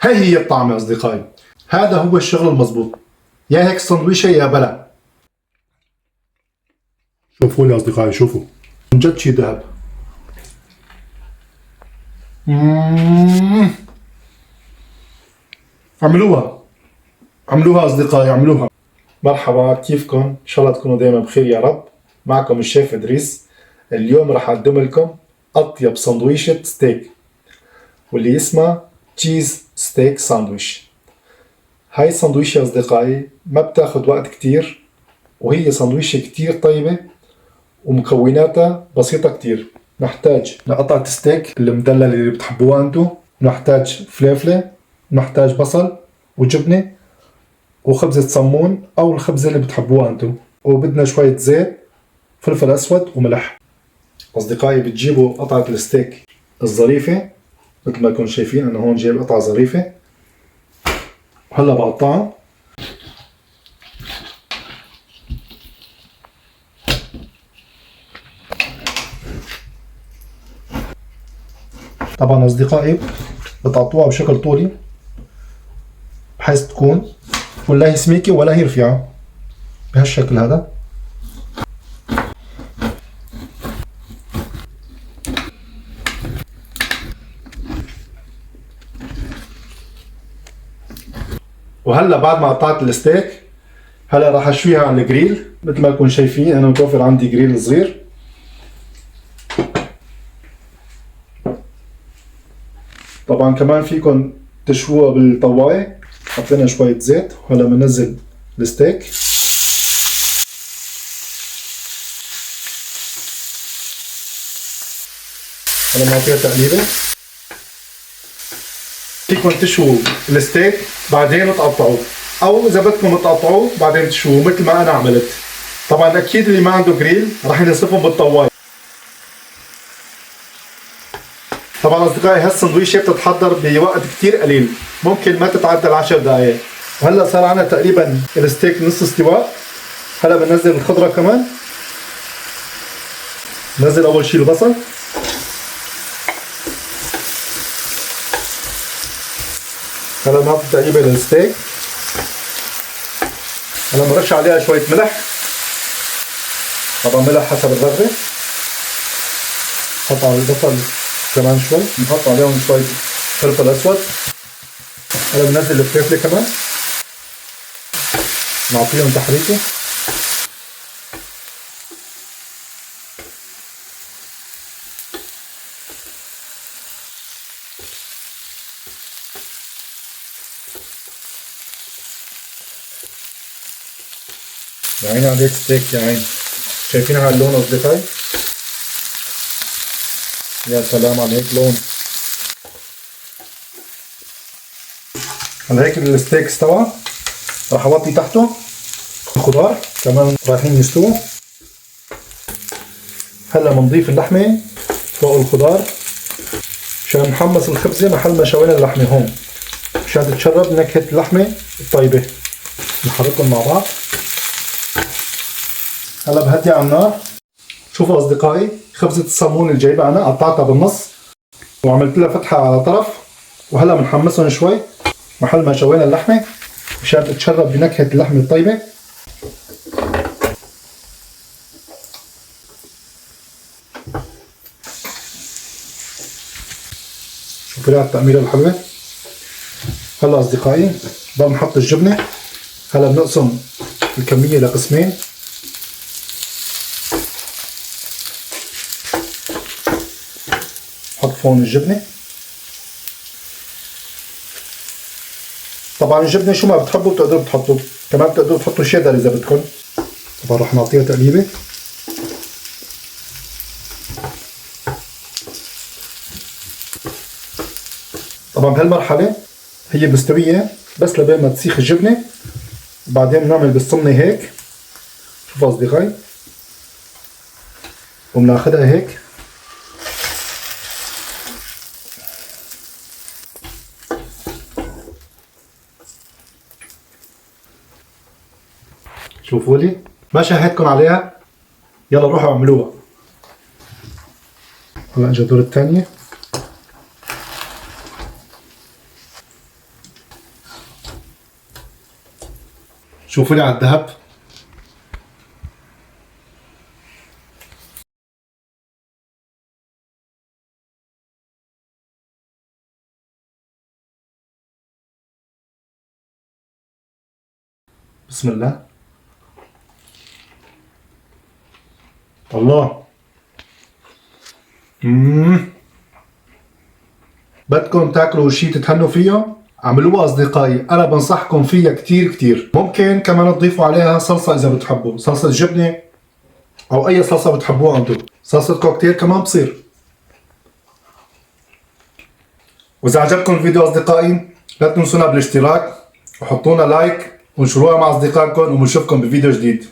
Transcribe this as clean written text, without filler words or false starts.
هاي هي الطعمة أصدقائي، هذا هو الشغل المضبوط، يا هيك سندويشة يا بلا. شوفوا لي أصدقائي، شوفوا من جد شي ذهب. عملوها أصدقائي، عملوها. مرحبا، كيفكم؟ إن شاء الله تكونوا دايما بخير يا رب. معكم الشيف إدريس. اليوم راح أقدم لكم أطيب سندويشة ستيك، واللي اسمها تشيز ستيك ساندويش. هاي السندويشة يا أصدقائي ما بتاخد وقت كتير، وهي سندويشة كتير طيبة ومكوناتها بسيطة كتير. نحتاج لقطعة ستيك المدللة اللي بتحبوها انتو، نحتاج فليفلة، نحتاج بصل وجبنة وخبزة صمون أو الخبزة اللي بتحبوها انتو، وبدنا شوية زيت، فلفل أسود وملح. أصدقائي بتجيبوا قطعة الستيك الظريفة مثل ما كنتم شايفين، أنا هون جايب قطعة ظريفة، وهلا بقطعها. طبعا أصدقائي بتقطعوها بشكل طولي بحيث تكون ولا هي سميكة ولا هي رفيعة، بهالشكل هذا. وهلا بعد ما قطعت الستيك هلا راح اشويها على الجريل. مثل ما تكونوا شايفين انا متوفر عندي جريل صغير. طبعا كمان فيكم تشووها بالطواية. حطينا شوية زيت وهلا بننزل الستيك. هلا بنعطيها تقليبة. فيكم تشووا الستيك بعدين تقطعوه، او اذا بدكم تقطعوه بعدين تشووه مثل ما انا عملت. طبعا اكيد اللي ما عنده جريل راح ينسفهم بالطواية. طبعا اصدقائي هالسندويشه بتتحضر بوقت كتير قليل، ممكن ما تتعدى ال10 دقائق. وهلا صار عنا تقريبا الستيك نص استواء. هلا بننزل الخضره كمان. ننزل اول شيء البصل، هلا بنعطي تقريبا للستيك. هلا بنرش عليها شويه ملح، طبعا ملح حسب الرغبه. نحط على البصل كمان شوي، نحط عليهم شويه فلفل اسود. هلا بنزل الفلفله كمان، نعطيهم تحريكه. يا عيني عليك ستيك، يا عيني. شايفين على اللون اصدقائي؟ يا سلام عليك لون. هلا هيك الستيك استوى، راح اوطي تحته الخضار كمان رايحين يستووا. هلا بنضيف اللحمه فوق الخضار مشان نحمص الخبزه محل ما شوينا اللحمه هون، مشان تتشرب نكهه اللحمه الطيبه. نحركهم مع بعض. هلا بهدي على النار. شوفوا اصدقائي خبزه الصمون اللي جايبها انا قطعتها بالنص وعملت لها فتحه على طرف، وهلا بنحمصهم شوي محل ما شوينا اللحمه مشان تتشرب بنكهه اللحمه الطيبه. شوفوا لي على التقميره الحلوه. هلا اصدقائي ضل نحط الجبنه. هلا بنقسم الكميه لقسمين. نحط فوق الجبنه. طبعا الجبنه شو ما بتحبوا بتقدروا تحطوا، كمان بتقدروا تحطوا شيدر اذا بدكم. طبعا رح نعطيها تقليبه. طبعا بهالمرحله هي مستويه بس لبين ما تسيخ الجبنه، وبعدين بنعمل بالسمنه هيك. شوفوا اصدقائي، وبناخذها هيك. شوفوا لي ما شهدتكم عليها، يلا روحوا اعملوها. هلا اجى الدور الثانية. شوفوا لي على الذهب. بسم الله. الله. بدكم تاكلوا شيء تتهنوا فيه؟ اعملوها اصدقائي، انا بنصحكم فيها كتير كتير. ممكن كمان تضيفوا عليها صلصة اذا بتحبوا، صلصة جبنة او اي صلصة بتحبوها انتم. صلصة كوكتيل كمان بصير. واذا عجبكم الفيديو اصدقائي لا تنسونا بالاشتراك وحطونا لايك وانشروها مع اصدقائكم، وبنشوفكم بفيديو جديد.